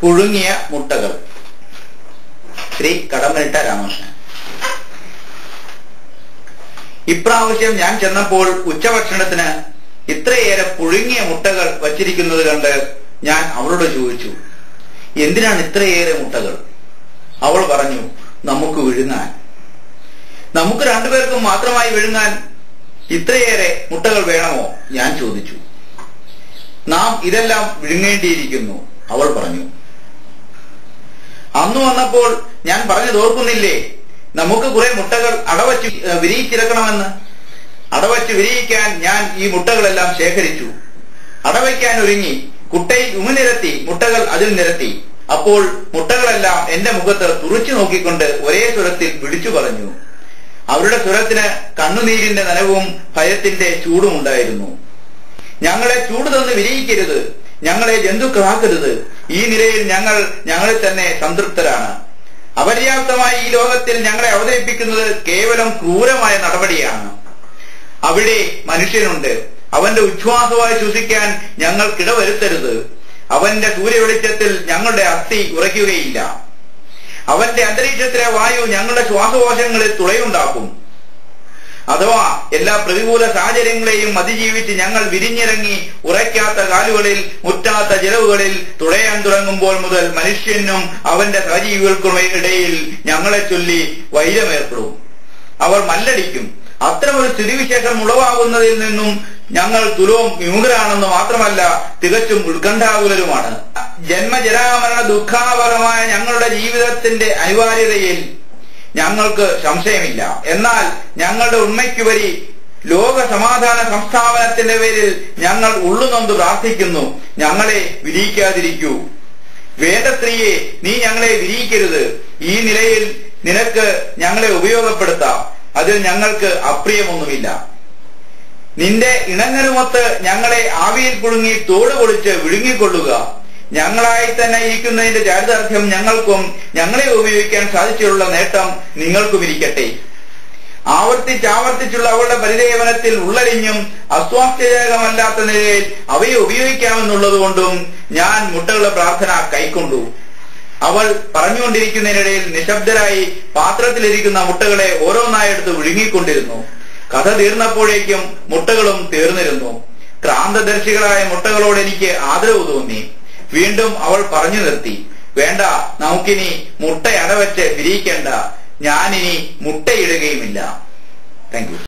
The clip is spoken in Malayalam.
പുഴുങ്ങിയ മുട്ടകൾ. ശ്രീ കടമനിട്ട രാമകൃഷ്ണൻ. ഇപ്രാവശ്യം ഞാൻ ചെന്നപ്പോൾ ഉച്ചഭക്ഷണത്തിന് ഇത്രയേറെ പുഴുങ്ങിയ മുട്ടകൾ വച്ചിരിക്കുന്നത് കണ്ട് ഞാൻ അവളോട് ചോദിച്ചു, എന്തിനാണ് ഇത്രയേറെ മുട്ടകൾ? അവൾ പറഞ്ഞു, നമുക്ക് വിഴുങ്ങാൻ. നമുക്ക് രണ്ടുപേർക്കും മാത്രമായി വിഴുങ്ങാൻ ഇത്രയേറെ മുട്ടകൾ വേണമോ? ഞാൻ ചോദിച്ചു. നാം ഇതെല്ലാം വിഴുങ്ങേണ്ടിയിരിക്കുന്നു, അവൾ പറഞ്ഞു. അന്നു വന്നപ്പോൾ ഞാൻ പറഞ്ഞത് ഓർക്കുന്നില്ലേ, നമുക്ക് കുറെ മുട്ടകൾ അടവച്ച് വിരിയിച്ചിറക്കണമെന്ന്. അടവച്ച് വിരിയിക്കാൻ ഞാൻ ഈ മുട്ടകളെല്ലാം ശേഖരിച്ചു. അടവയ്ക്കാൻ ഒരുങ്ങി കുട്ടയിൽ ഉമിനിരത്തി മുട്ടകൾ അതിൽ നിരത്തി. അപ്പോൾ മുട്ടകളെല്ലാം എന്റെ മുഖത്ത് തുറച്ചു നോക്കിക്കൊണ്ട് ഒരേ സ്വരത്തിൽ വിളിച്ചു പറഞ്ഞു. അവരുടെ സ്വരത്തിന് കണ്ണുനീരിന്റെ നനവും ഭയത്തിന്റെ ചൂടും ഉണ്ടായിരുന്നു. ഞങ്ങളെ ചൂട് തന്ന് വിരിയിക്കരുത്, ഞങ്ങളെ ജന്തുക്കളാക്കരുത്. ഈ നിലയിൽ ഞങ്ങളിൽ തന്നെ സംതൃപ്തരാണ്. അപര്യാപ്തമായി ഈ ലോകത്തിൽ ഞങ്ങളെ അവതരിപ്പിക്കുന്നത് കേവലം ക്രൂരമായ നടപടിയാണ്. അവിടെ മനുഷ്യനുണ്ട്, അവന്റെ ഉച്ഛ്വാസമായി ശ്വസിക്കാൻ ഞങ്ങൾക്കിടവരുത്തരുത്. അവന്റെ സൂര്യവെളിച്ചത്തിൽ ഞങ്ങളുടെ അസ്ഥി ഉറയ്ക്കുകയില്ല. അവന്റെ അന്തരീക്ഷത്തിലെ വായു ഞങ്ങളുടെ ശ്വാസകോശങ്ങളിൽ തുളയുണ്ടാക്കും. അഥവാ എല്ലാ പ്രതികൂല സാഹചര്യങ്ങളെയും അതിജീവിച്ച് ഞങ്ങൾ വിരിഞ്ഞിറങ്ങി ഉറയ്ക്കാത്ത കാലുകളിൽ മുറ്റാത്ത ജലവുകളിൽ തുഴയാൻ തുടങ്ങുമ്പോൾ മുതൽ മനുഷ്യനും അവന്റെ സഹജീവികൾക്കും ഇടയിൽ ഞങ്ങളെ ചൊല്ലി വൈരമേർപ്പെടും. അവർ മല്ലടിക്കും. അത്തരമൊരു സ്ഥിതിവിശേഷം ഉളവാകുന്നതിൽ നിന്നും ഞങ്ങൾ തുലവും വിമുഖരാണെന്ന് മാത്രമല്ല, തികച്ചും ഉത്കണ്ഠാകുലരുമാണ്. ജന്മജരാമരണ ദുഃഖാപരമായ ഞങ്ങളുടെ ജീവിതത്തിന്റെ അനിവാര്യതയിൽ ഞങ്ങൾക്ക് സംശയമില്ല. എന്നാൽ ഞങ്ങളുടെ ഉണ്മയ്ക്കുപരി ലോക സമാധാന സംസ്ഥാപനത്തിന്റെ പേരിൽ ഞങ്ങൾ ഉള്ളുനൊന്ത് പ്രാർത്ഥിക്കുന്നു, ഞങ്ങളെ വിരിയിക്കാതിരിക്കൂ. വേണ്ട സ്ത്രീയെ, നീ ഞങ്ങളെ വിരിയിക്കരുത്. ഈ നിലയിൽ നിനക്ക് ഞങ്ങളെ ഉപയോഗപ്പെടുത്താം, അതിൽ ഞങ്ങൾക്ക് അപ്രിയമൊന്നുമില്ല. നിന്റെ ഇണങ്ങനുമൊത്ത് ഞങ്ങളെ ആവിയിൽ പുഴുങ്ങി തോട് പൊളിച്ച് വിഴുങ്ങിക്കൊള്ളുക. ഞങ്ങളായി തന്നെ ഇരിക്കുന്നതിന്റെ ചാരിതാർത്ഥ്യം ഞങ്ങൾക്കും ഞങ്ങളെ ഉപയോഗിക്കാൻ സാധിച്ചുള്ള നേട്ടം നിങ്ങൾക്കും ഇരിക്കട്ടെ. ആവർത്തിച്ചുള്ള അവളുടെ പരിദേവനത്തിൽ ഉള്ളരിഞ്ഞും അസ്വാസ്ഥ്യജനകമല്ലാത്ത നിലയിൽ അവയെ ഉപയോഗിക്കാമെന്നുള്ളതുകൊണ്ടും ഞാൻ മുട്ടകളുടെ പ്രാർത്ഥന കൈക്കൊണ്ടു. അവൾ പറഞ്ഞുകൊണ്ടിരിക്കുന്നതിനിടയിൽ നിശബ്ദരായി പാത്രത്തിലിരിക്കുന്ന മുട്ടകളെ ഓരോന്നായെടുത്ത് വിഴുങ്ങിക്കൊണ്ടിരുന്നു. കഥ തീർന്നപ്പോഴേക്കും മുട്ടകളും തീർന്നിരുന്നു. ക്രാന്തദർശികളായ മുട്ടകളോട് എനിക്ക് ആദരവ് തോന്നി. വീണ്ടും അവൾ പറഞ്ഞു നിർത്തി, വേണ്ട, നമുക്കിനി മുട്ട അടവച്ച് വിരിയിക്കേണ്ട. ഞാനിനി മുട്ടയിടുകയുമില്ല. Thank you.